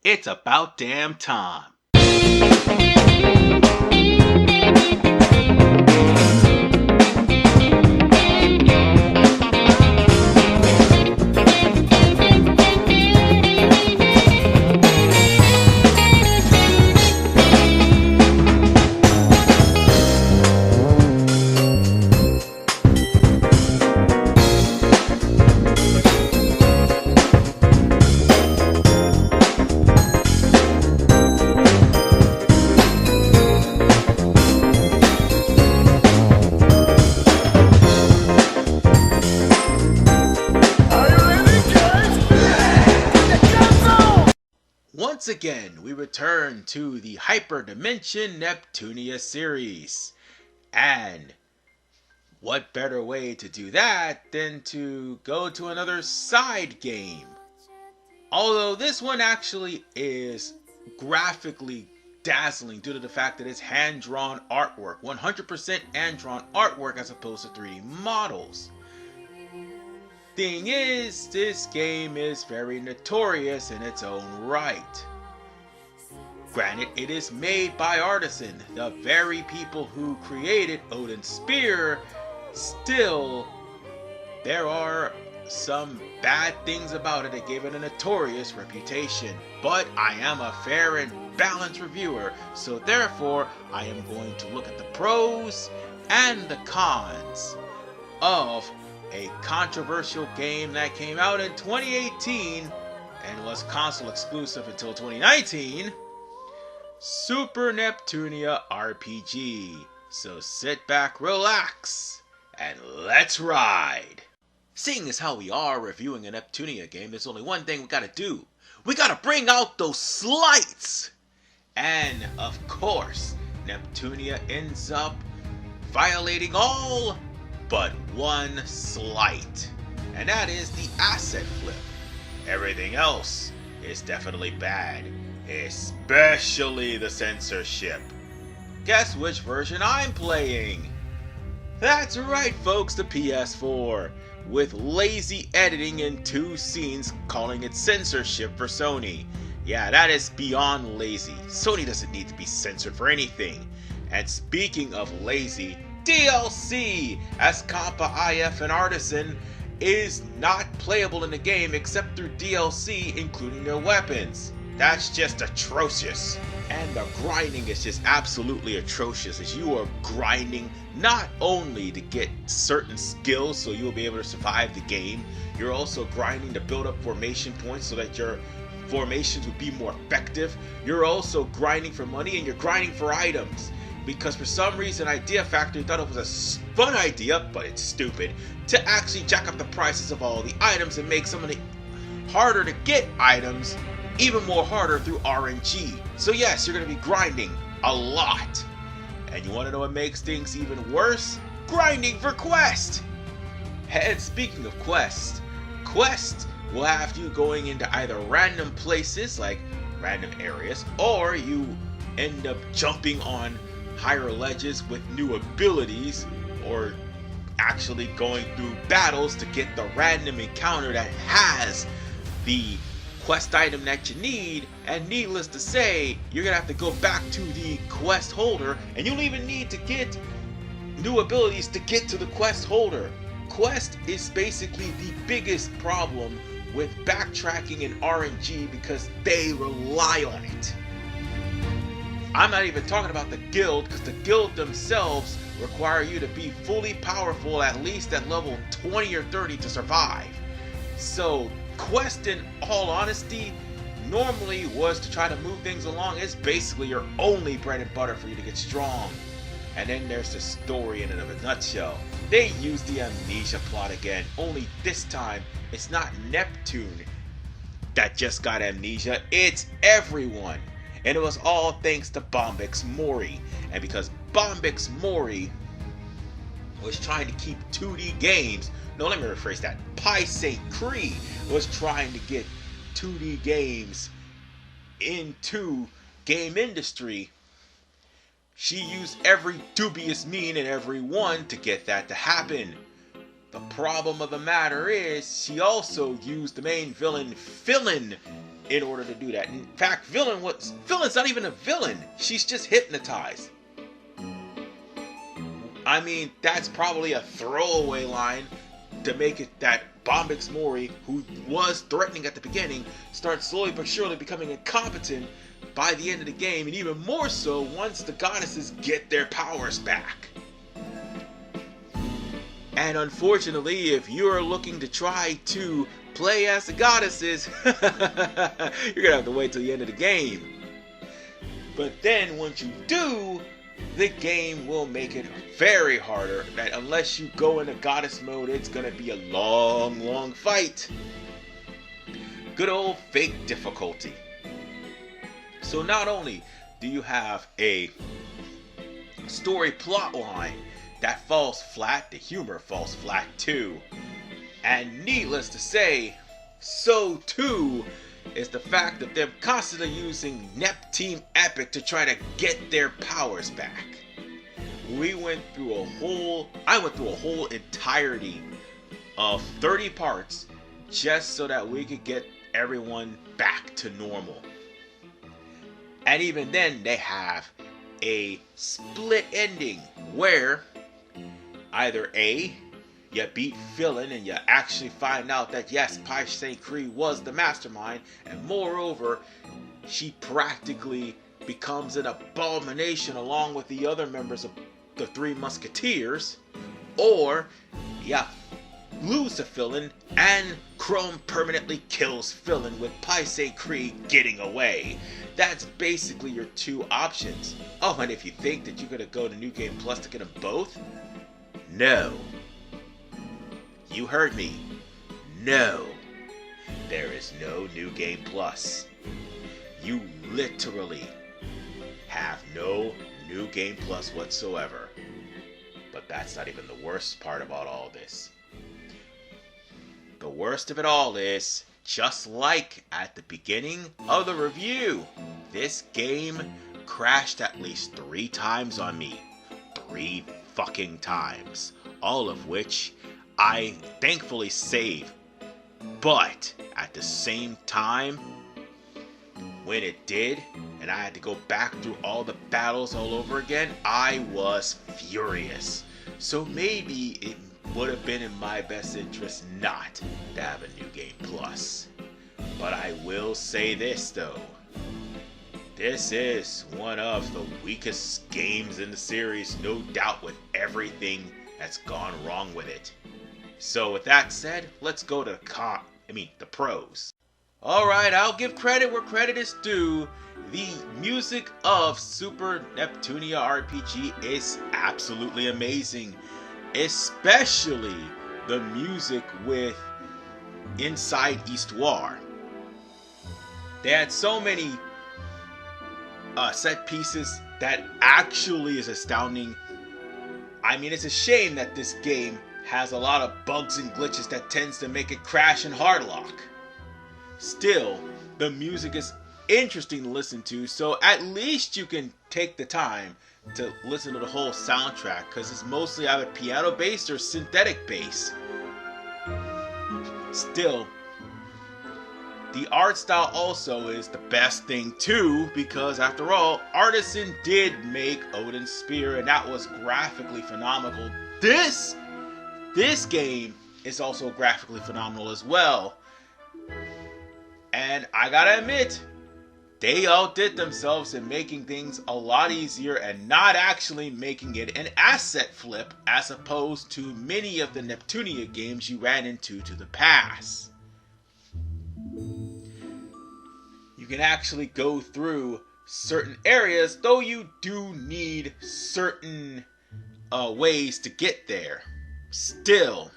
It's about damn time. Once again, we return to the Hyperdimension Neptunia series. And what better way to do that than to go to another side game? Although this one actually is graphically dazzling due to the fact that it's hand-drawn artwork. 100% hand-drawn artwork as opposed to 3D models. Thing is, this game is very notorious in its own right. Granted, it is made by Artisan, the very people who created Odin's Spear. Still, there are some bad things about it that gave it a notorious reputation. But I am a fair and balanced reviewer, so therefore I am going to look at the pros and the cons of a controversial game that came out in 2018 and was console exclusive until 2019, Super Neptunia RPG. So sit back, relax, and let's ride! Seeing as how we are reviewing a Neptunia game, there's only one thing we gotta do. We gotta bring out those slights! And, of course, Neptunia ends up violating all but one slight, and that is the asset flip. Everything else is definitely bad, especially the censorship. Guess which version I'm playing? That's right, folks, the PS4, with lazy editing in 2 scenes, calling it censorship for Sony. Yeah, that is beyond lazy. Sony doesn't need to be censored for anything. And speaking of lazy, DLC, as Compa IF and Artisan, is not playable in the game except through DLC, including their weapons. That's just atrocious. And the grinding is just absolutely atrocious, as you are grinding not only to get certain skills so you'll be able to survive the game, you're also grinding to build up formation points so that your formations would be more effective. You're also grinding for money, and you're grinding for items. Because for some reason Idea Factory thought it was a fun idea, but it's stupid, to actually jack up the prices of all the items and make some of the harder to get items even more harder through RNG. So yes, you're going to be grinding a lot. And you want to know what makes things even worse? Grinding for quest! And speaking of quest will have you going into either random places, like random areas, or you end up jumping on higher ledges with new abilities, or actually going through battles to get the random encounter that has the quest item that you need. And needless to say, you're gonna have to go back to the quest holder, and you'll even need to get new abilities to get to the quest holder. Quest is basically the biggest problem with backtracking and RNG because they rely on it. I'm not even talking about the guild, because the guild themselves require you to be fully powerful at least at level 20 or 30 to survive. So quest, in all honesty, normally was to try to move things along. It's basically your only bread and butter for you to get strong. And then there's the story in and of a nutshell. They used the amnesia plot again, only this time it's not Neptune that just got amnesia, it's everyone. And it was all thanks to Bombix Mori. And because Bombix Mori was trying to keep 2D games, no, let me rephrase that, Pi St. Cree was trying to get 2D games into game industry, she used every dubious mean and every one to get that to happen. The problem of the matter is, she also used the main villain in order to do that. In fact, Villain's not even a villain. She's just hypnotized. I mean, that's probably a throwaway line to make it that Bombix Mori, who was threatening at the beginning, starts slowly but surely becoming incompetent by the end of the game, and even more so once the goddesses get their powers back. And unfortunately, if you're looking to try to play as the goddesses, you're gonna have to wait till the end of the game. But then once you do, the game will make it very harder, that unless you go into goddess mode, it's gonna be a long fight. Good old fake difficulty. So not only do you have a story plot line that falls flat, the humor falls flat too. And needless to say, so too is the fact of them constantly using Neptunia Epic to try to get their powers back. I went through a whole entirety of 30 parts just so that we could get everyone back to normal. And even then, they have a split ending where either A, you beat Villain and you actually find out that yes, Pai St. Cree was the mastermind, and moreover, she practically becomes an abomination along with the other members of the Three Musketeers, or you lose to Villain and Chrome permanently kills Villain with Pai St. Cree getting away. That's basically your two options. Oh, and if you think that you're gonna go to New Game Plus to get them both, no. You heard me. No. There is no New Game Plus. You literally have no New Game Plus whatsoever. But that's not even the worst part about all this. The worst of it all is, just like at the beginning of the review, this game crashed at least 3 times on me. 3 fucking times. All of which I thankfully saved. But at the same time, when it did, and I had to go back through all the battles all over again, I was furious. So maybe it would have been in my best interest not to have a New Game Plus. But I will say this though. This is one of the weakest games in the series, no doubt, with everything that's gone wrong with it. So with that said, let's go to the pros. Alright, I'll give credit where credit is due. The music of Super Neptunia RPG is absolutely amazing. Especially the music with Inside Histoire. They had so many set pieces that actually is astounding. I mean, it's a shame that this game has a lot of bugs and glitches that tends to make it crash and hardlock. Still, the music is interesting to listen to, so at least you can take the time to listen to the whole soundtrack, because it's mostly either piano based or synthetic based. Still, the art style also is the best thing too, because after all, Artisan did make Odin's Spear, and that was graphically phenomenal. This game is also graphically phenomenal as well. And I gotta admit, they outdid themselves in making things a lot easier and not actually making it an asset flip as opposed to many of the Neptunia games you ran into the past. You can actually go through certain areas, though you do need certain ways to get there. Still,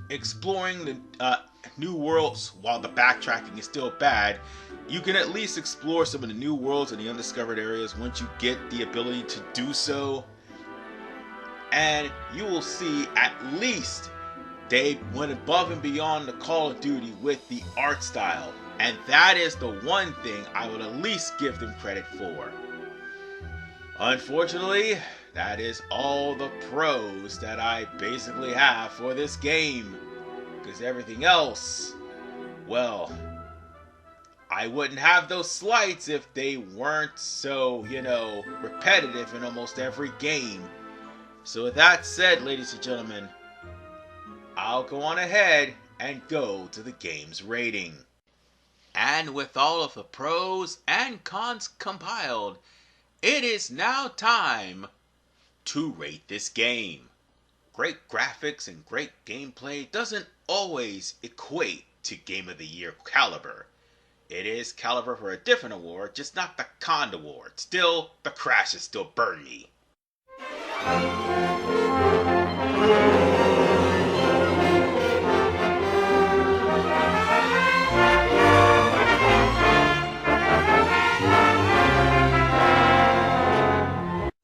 exploring the new worlds, while the backtracking is still bad, you can at least explore some of the new worlds and the undiscovered areas once you get the ability to do so. And you will see at least they went above and beyond the Call of Duty with the art style. And that is the one thing I would at least give them credit for. Unfortunately, that is all the pros that I basically have for this game. Because everything else, well, I wouldn't have those slights if they weren't so, repetitive in almost every game. So with that said, ladies and gentlemen, I'll go on ahead and go to the game's rating. And with all of the pros and cons compiled, it is now time to rate this game. Great graphics and great gameplay doesn't always equate to Game of the Year caliber. It is caliber for a different award, just not the Con Award. Still, the crashes still burn me.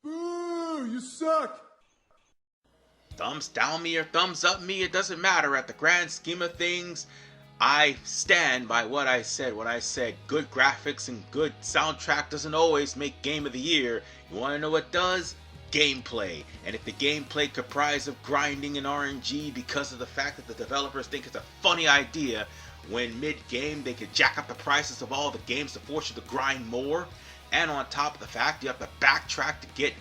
Boo! You suck! Thumbs down me or thumbs up me, it doesn't matter. At the grand scheme of things, I stand by what I said. What I said, good graphics and good soundtrack doesn't always make Game of the Year. You want to know what does? Gameplay. And if the gameplay comprised of grinding and RNG because of the fact that the developers think it's a funny idea, when mid-game they could jack up the prices of all the games to force you to grind more, and on top of the fact you have to backtrack to get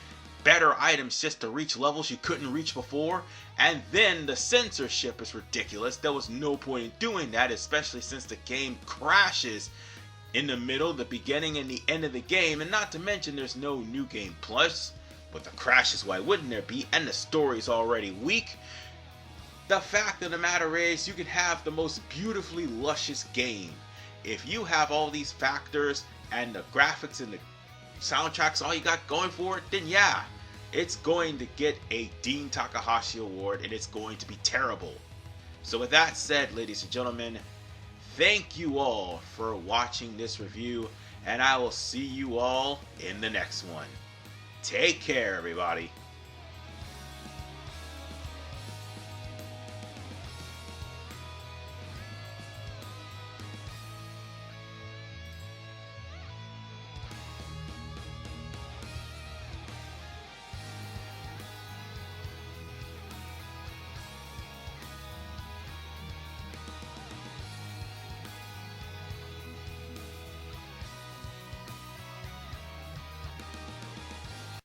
better items just to reach levels you couldn't reach before, and then the censorship is ridiculous. There was no point in doing that, especially since the game crashes in the middle, the beginning, and the end of the game, and not to mention there's no New Game Plus. But the crashes, why wouldn't there be? And the story's already weak. The fact of the matter is, you can have the most beautifully luscious game. If you have all these factors and the graphics and the soundtrack's all you got going for it, then yeah, it's going to get a Dean Takahashi Award, and it's going to be terrible. So with that said, ladies and gentlemen, thank you all for watching this review, and I will see you all in the next one. Take care, everybody.